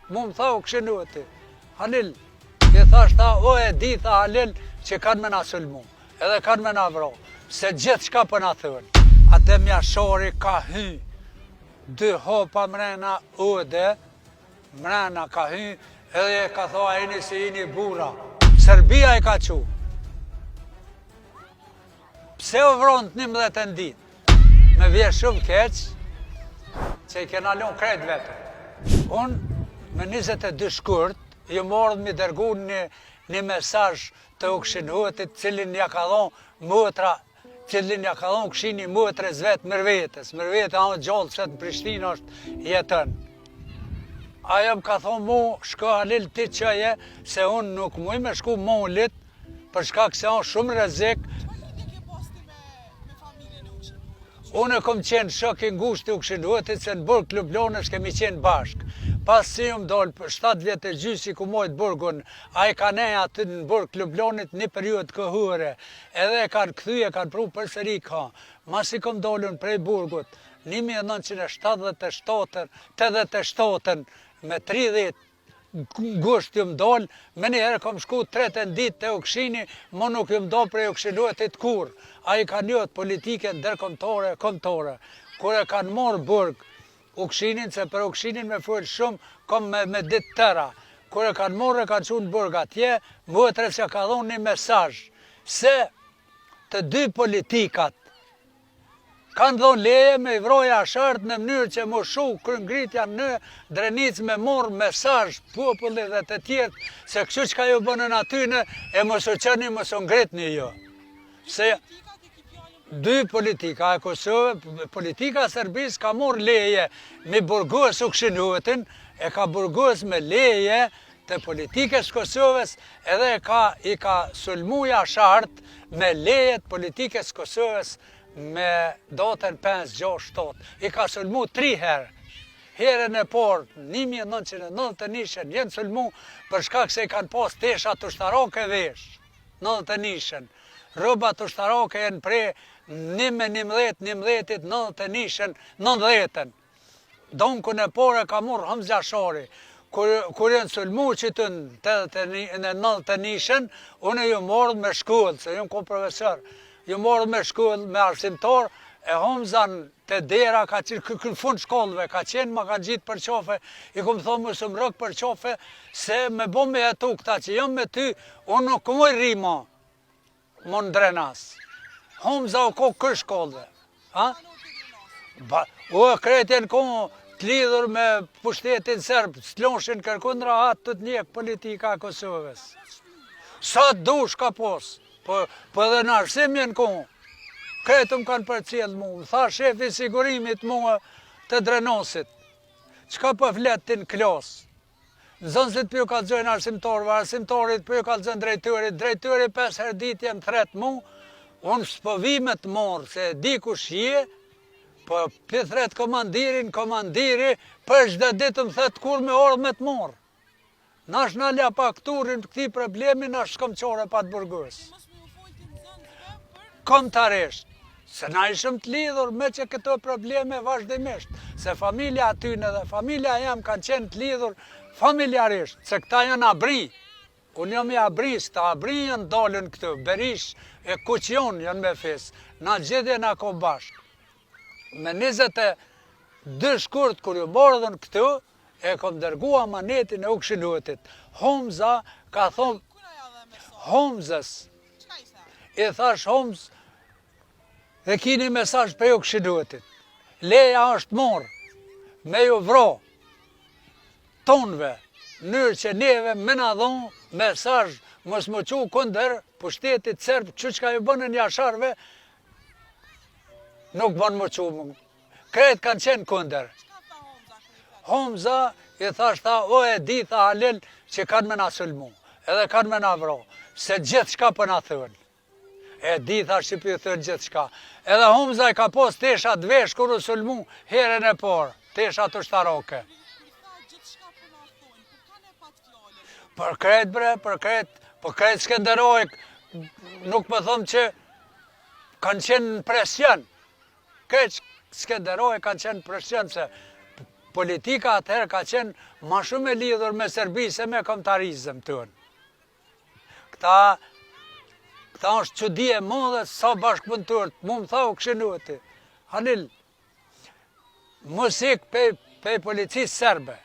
Mu më tha u këshinuati. Halil, i thash ta, o e di, tha Halil, që kanë me na sulmu, edhe kanë me na vro, se gjithë shka për na thënë. Ate mjashori ka hy, 2 hopa mrena ude, mrena ka hy, edhe ka thoa ini si ini bura. Serbia i ka qu. Pse u vronë të 11 ditë? Me vje shumë keq, që i kena lun krejt vetëm. Unë, me 22 shkurt, ju morë mi dërgu një mesazh të u këshinuetit, cilin ja ka dhonë mëtra, cilin ja ka dhonë këshini mëtres vetë mërvetës. Mërvetë anë gjallë që në Prishtinë është jetën. Ajo më ka thonë mu, shko Halil ti qëje, se unë nuk muj me shku mollit, për shkak se anë shumë rrezik. Unë e kom qenë shok i ngushtë i u këshinuetit, se në burg Lublonës kemi qenë bashkë. Pas si më dollë për 7 vjetë e gjysi ku mojtë burgun, a i ka neja aty në burg Lublonit një periud këhure, edhe e kanë këthyje, kanë pru për sëri ka. Mas i kom dollën prej burgut, 1987, me 30 gusht ju më dollë, me njëherë kom shku 30 ditë të u këshini, më nuk ju më dollë prej u këshinuetit kur. A i ka njët politike ndërkombëtare, kombëtare. Kur e kanë morë burg, u këshinin, se për u këshinin me full shumë, kom me ditë tëra. Kur e kanë morë, e kanë qunë burg atje, mëtres ja ka dhonë një mesazh, se të 2 politikat kanë dhonë leje me i vroja shartë në mënyrë që më shu kryngritja në Drenicë me morë mesazh popullit dhe të tjertë, se kështu që ka ju bënën atyne, e mos u qëni, mos u ngritni jo. Se 2 politika e Kosovë, politika Serbisë ka morë leje me burgos u këshinuetin, e ka burgos me leje të politikës Kosovës, edhe i ka sulmuja shartë me lejet politikës Kosovës me datën 5, 6, 7. I ka sulmu 3 herë. Herën e parë, 1991, jenë sulmu për shkak se i kanë pas tesha të ushtarake vesh. 91. Robat ushtarake jenë pre 11, 90. Donkun e parë ka morë Hamza Shari. Kur jenë sulmu që të në 91, unë ju morë me shkollë, se ju ko profesor. Ju morë me shkollë, me arsimtar, e Hamzan të dera ka qenë kënë fund shkollëve, ka qenë, ma ka gjitë për qafe, i kom thonë më së më rëkë për qafe, se me bo me jetu këta që jam me ty, unë nuk mëj rima, më në drenas. Hamza u ko kërë shkollëve. U e kretjen ko të lidhur me pushtetin Serb, s'lonshin kërkundra atë të të njek politika Kosovës. Sa të dush ka posë. Po edhe në arsim jenë kohë, kretëm kanë për cilë mu, tha shefi sigurimit mu të Drenosit, qka për fletin klasë, nëzënsit për ju ka të zojnë arsimtarëve, arsimtarit për ju ka të zojnë drejtëri 5 herë dit jem thret mu, unë s'povimet morë, se di ku shje, po për thret komandiri, për shda ditë më thët kur me orë me të morë. Nash në lja pa këturin të këti problemi, nash s'kom qore pa të burgës. Komtarisht, se na ishëm të lidhur me që këto probleme vazhdimisht, se familja atyne dhe familja jam kanë qenë të lidhur familjarisht, se këta janë abri, unë jam i abri, s'ta abri janë dalën këtu, Berish e Kuqion janë me fis, na gjithje na ko bashkë. Me 22 shkurt kër ju mordhën këtu, e kom dërgu amanetin e u këshinuetit. Hamza ka thonë, Hamzës, i thash Hamz, e kini mesazh për ju këshinuetit. Leja është morë, me ju vro, tonve, nërë që neve me na dhonë mesazh, mos më qu kunder pushtetit Serb, që ka ju bënën jasharve, nuk bënë më qu më. Kretë kanë qenë kunder. Hamza i thash tha, o e di, tha Halil, që kanë me na sulmu, edhe kanë me na vro, se gjithë shka për na thënë. E di, tha Shqipi thënë gjithë shka. Edhe Hamza i ka pos tesha dvesh kër u sulmu herën e parë, tesha të ushtarake. Për kretë bre, për kretë Skenderoj, nuk më thëmë që kanë qenë në presion. Kretë Skenderoj kanë qenë në presion, se politika atëherë ka qenë ma shumë e lidhur me Serbi se me kombëtarizëm tonë. Këta është çudi e madhe sa bashkëpunëtorët, mu më thau këshinuati, Halil, mos ik pe policisë serbe.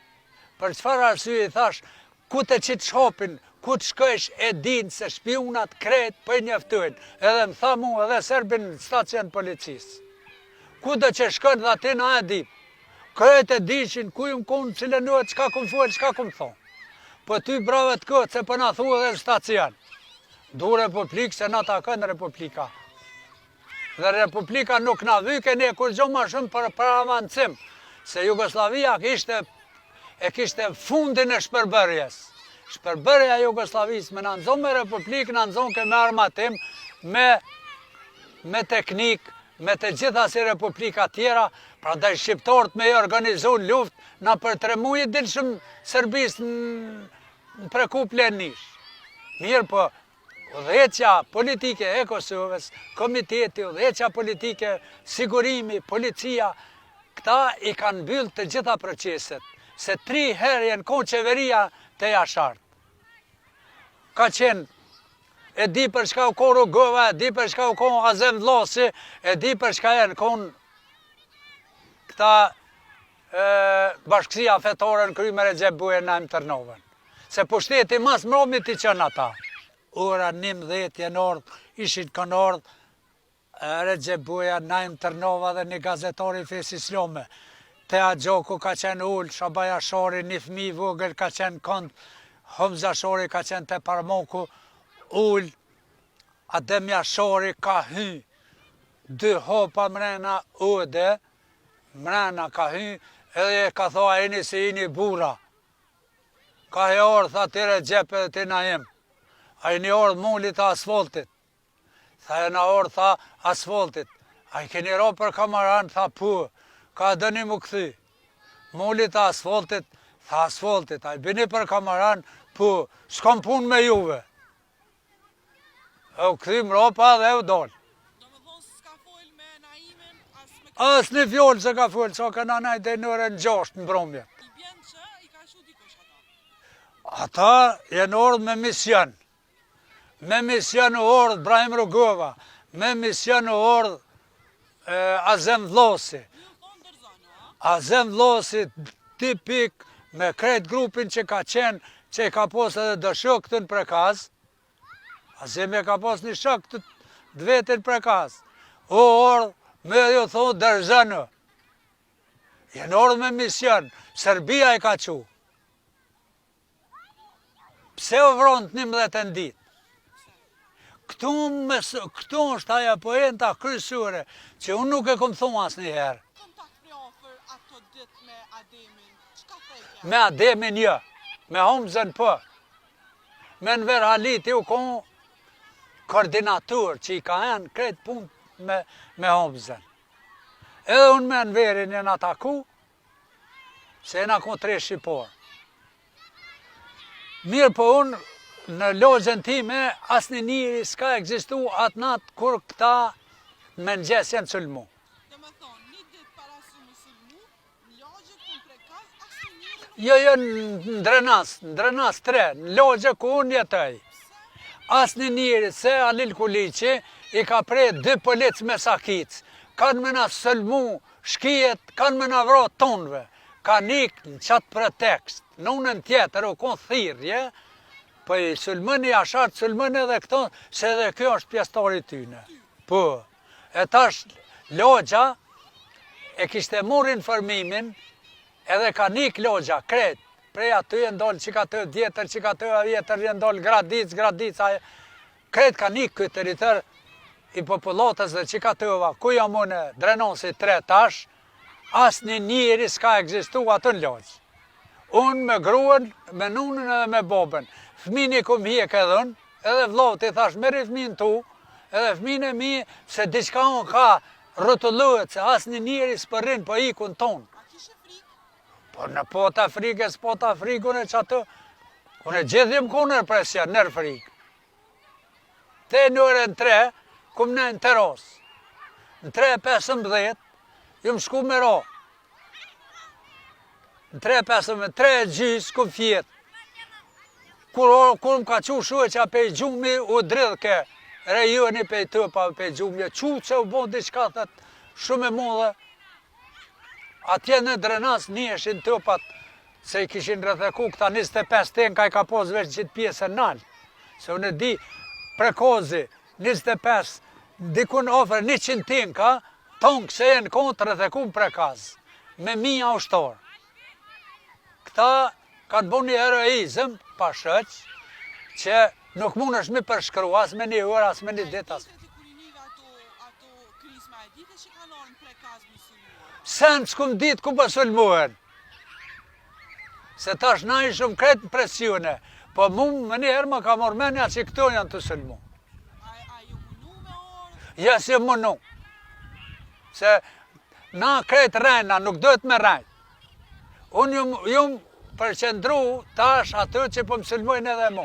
Për çfarë arsye i thash, ku të qitë shopin, ku të shkojsh e din se shpionat krejt për njëftojnë. Edhe më tha mu edhe serbin në stacion policisë. Ku të që shkojnë dhe aty na e di. Krejt e dishin, ku ju më konë cilënohet, qka ku më folë, qka ku më thonë. Po ty brave të këtë, se për na thu edhe në stacion. Du Republikë, se na ta kënë Republika. Dhe Republika nuk na vyke ne kur gjo ma shumë për avancim. Se Jugoslavia kishte fundin e shpërbërjes. Shpërbërja Jugoslavisë me në nëzonë me Republikë, në nëzonë ke me armatim, me teknik, me të gjitha si Republika tjera, pra da shqiptarët me i organizu luft, na për 3 muaj dilshëm Serbisë në prekup Lenish. Mirë po, udhëheqja politike e Kosovës, komiteti, udhëheqja politike, sigurimi, policia, këta i kanë mbyllë të gjitha proceset, se 3 herë jenë konë qeveria të jashartë. Ka qenë, e di për shka u konë Rugova, e di për shka u konë Azem Vllasi, e di për shka jenë konë këta bashkësia fetore në kry me Recep Bujanaj Tërnovën. Se pushteti mas mromit i qënë ata. Ora 11 janor ishin kanë ardhë Recep Bujanaj Tërnova dhe një gazetori Fesë Islame. Tea Gjoku ka qenë ullë, Shabaja Shori, një fmi vogël ka qenë kënd, Homza Shori ka qenë të Parmoku, ullë, Ademja Shori ka hy, 2 hopa mrena ude, mrena ka hy, edhe ka thoa ini si ini bura. Ka e orë, tha të Recep edhe të na jem. A i një orë mullit të asfaltit. Tha e në orë, tha asfaltit. A i keni ro për kamaran, tha pu. Ka dëni mu këthy. Mullit të asfaltit, tha asfaltit. A i bini për kamaran, pu. S'kom pun me juve. E u këthym ropa dhe u dollë. As një fjollë se ka full, so ka nanaj dhe nëre në 6 në bromje. Ata jenë ordë me mision. Me mision u ordë Brahim Rugova. Me mision u ordë Azem Vllasi. Azem Vllasi tipik me krejt grupin që ka qenë, që i ka pos edhe dë shok të në prekaz. Azem e ka pos një shok të 2 vetin prekaz. U ordë me ju thonë dërzënë. Jenë ordë me mision. Serbia i ka qu. Pse u vronë të 11 ditë? Këtu është aja poenta kryesore, që unë nuk e kom thonë asë njëherë. Me Ademin jo, me Homzën po. Me Enver Haliti u konë koordinatur që i ka enë kretë punë me Homzën. Edhe unë me Enverin e në ataku, se e në konë 3 shqiporë. Mirë po unë, në lojën time, asë një njëri s'ka egzistu atë natë kur këta me nëgjes janë sulmu. Dhe me thonë, një ditë para së më sulmu, në lojë kënë prekaz, asë një njëri nuk... Jo, në Drenas 3, në lojë ku unë jetëj. Asë një njëri, se Alil Kuliqi, i ka prej 2 policë me sakicë. Kanë me na sulmu shkijet, kanë me na vro tonëve. Ka nikë në qatë pretekst. Në unën tjetër, u konë thirje, po i sulmën i ashartë, sulmën edhe këto, se edhe kjo është pjestari tyne. Po, e tash logja, e kishte mor informimin, edhe ka nik logja, kret, prej aty e ndollë që ka të djetër, që ka të vjetër, e ndollë gradic, kret ka nik këtë teritër i popullatës dhe që ka të va, ku jam unë Drenosi 3 tash, asë një njëri s'ka egzistu atë në logjë. Unë me gruën, me nunën edhe me bobën. Fëmini ku mi e këdhën, edhe vlot i thash, meri fëmin tu, edhe fëmin e mi, se diçka unë ka rëtulluet, se asë një njëri s'përrin po ikun tonë. A kishe frikë? Po në pota frike, s'pota frikë, unë e që atë, unë e gjithim ku nër presja, nër frikë. Te nëre në 3, kum në teros. Në 3:15, ju më shku me ro. Në 3:15 kum fjet. Kur më ka qu shuë që pe gjumi u dridh ke rejoni pe të pa pe gjumi. Qu që u bon diçka thët shumë e modhe. Atje në drenas njëshin tëpat se i kishin rrëtheku këta 25 tenka i ka pos veç gjithë pjesë nalë. Se unë e di prekozi 25, dikun ofër 100 tenka, tonë këse e në kontë rrëtheku në prekaz, me 1000 ushtarë. Këta kanë bo një heroizëm, pa shëq, që nuk mund është mi përshkru, as me një orë, as me një dit, as. Ato krizma e dite që kanë orë në prekaz musulmuar. Sen s'kum dit ku pësulmuhen. Se tash na i shumë kretë në presione, po mu më një herë më ka morë menja që këto janë të sulmu. A ju munu me orë? Ja si munu. Se na kretë rejna, nuk dojtë me rejt. Unë jumë përqendru tash atë që po më sulmojnë edhe mu.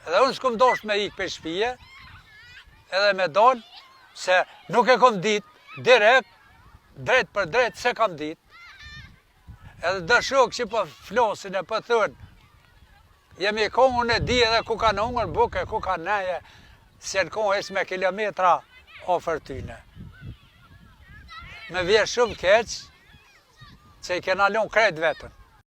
Edhe unë s'kum dosht me ikë për shpije, edhe me dollë, se nuk e kom dit, direkt, drejt për drejt, se kam dit. Edhe dëshok që po flosin e po thënë, jemi kohë unë e di edhe ku ka në ungër buke, ku ka neje, se në kohë ishme kilometra ofër tyne. Me vje shumë keq, që i kena lënë krejt vetën.